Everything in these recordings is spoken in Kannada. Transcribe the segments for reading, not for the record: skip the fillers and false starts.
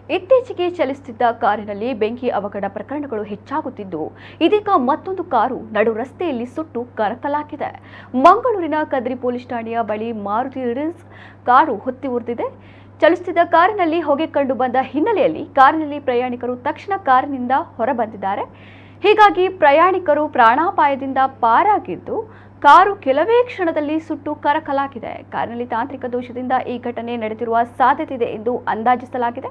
ಇತ್ತೀಚೆಗೆ ಚಲಿಸುತ್ತಿದ್ದ ಕಾರಿನಲ್ಲಿ ಬೆಂಕಿ ಅವಘಡ ಪ್ರಕರಣಗಳು ಹೆಚ್ಚಾಗುತ್ತಿದ್ದು, ಇದೀಗ ಮತ್ತೊಂದು ಕಾರು ನಡು ರಸ್ತೆಯಲ್ಲಿ ಸುಟ್ಟು ಕರಕಲಾಗಿದೆ. ಮಂಗಳೂರಿನ ಕದ್ರಿ ಪೊಲೀಸ್ ಠಾಣೆಯ ಬಳಿ ಮಾರುತಿ ರಿಡ್ಸ್ ಕಾರು ಹೊತ್ತಿ ಉರಿದಿದೆ. ಚಲಿಸುತ್ತಿದ್ದ ಕಾರಿನಲ್ಲಿ ಹೊಗೆ ಕಂಡು ಬಂದ ಹಿನ್ನೆಲೆಯಲ್ಲಿ ಕಾರಿನಲ್ಲಿ ಪ್ರಯಾಣಿಕರು ತಕ್ಷಣ ಕಾರಿನಿಂದ ಹೊರಬಂದಿದ್ದಾರೆ. ಹೀಗಾಗಿ ಪ್ರಯಾಣಿಕರು ಪ್ರಾಣಾಪಾಯದಿಂದ ಪಾರಾಗಿದ್ದು, ಕಾರು ಕೆಲವೇ ಕ್ಷಣದಲ್ಲಿ ಸುಟ್ಟು ಕರಕಲಾಗಿದೆ. ಕಾರಿನಲ್ಲಿ ತಾಂತ್ರಿಕ ದೋಷದಿಂದ ಈ ಘಟನೆ ನಡೆದಿರುವ ಸಾಧ್ಯತೆ ಇದೆ ಎಂದು ಅಂದಾಜಿಸಲಾಗಿದೆ.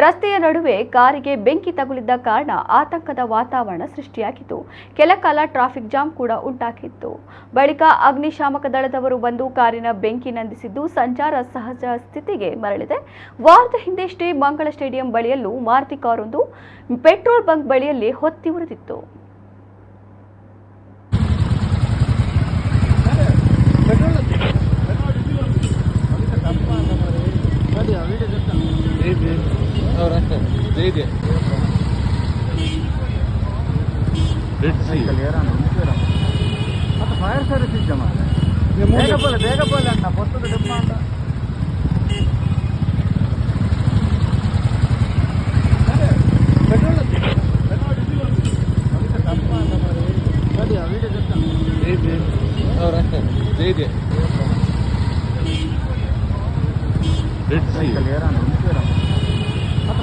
ರಸ್ತೆಯ ನಡುವೆ ಕಾರಿಗೆ ಬೆಂಕಿ ತಗುಲಿದ್ದ ಕಾರಣ ಆತಂಕದ ವಾತಾವರಣ ಸೃಷ್ಟಿಯಾಗಿತ್ತು. ಕೆಲ ಕಾಲ ಟ್ರಾಫಿಕ್ ಜಾಮ್ ಕೂಡ ಉಂಟಾಗಿತ್ತು. ಬಳಿಕ ಅಗ್ನಿಶಾಮಕ ದಳದವರು ಬಂದು ಕಾರಿನ ಬೆಂಕಿ ನಂದಿಸಿದ್ದು, ಸಂಚಾರ ಸಹಜ ಸ್ಥಿತಿಗೆ ಮರಳಿದೆ. ವಾರದ ಹಿಂದೆಷ್ಟೇ ಮಂಗಳ ಸ್ಟೇಡಿಯಂ ಬಳಿಯಲ್ಲೂ ಮಾರುತಿ ಕಾರೊಂದು ಪೆಟ್ರೋಲ್ ಬಂಕ್ ಬಳಿಯಲ್ಲಿ ಹೊತ್ತಿ ಉರಿದಿತ್ತು. ಫೈರ್ ಸರ್ವಿಸ್ ಇದ್ದ ಬೇಗ ಬೋಲೆ ಅಣ್ಣ ಪೊತ್ತದ ಡಿಮಾಂಡ್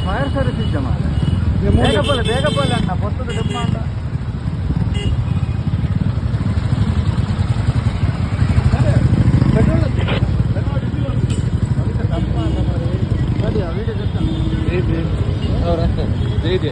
ಫೈರ್ ಸರ್ವಿಸ್ ಇದ್ದ ಬೇಗ ಬೋಲೆ ಅಣ್ಣ ಪೊತ್ತದ ಡಿಮಾಂಡ್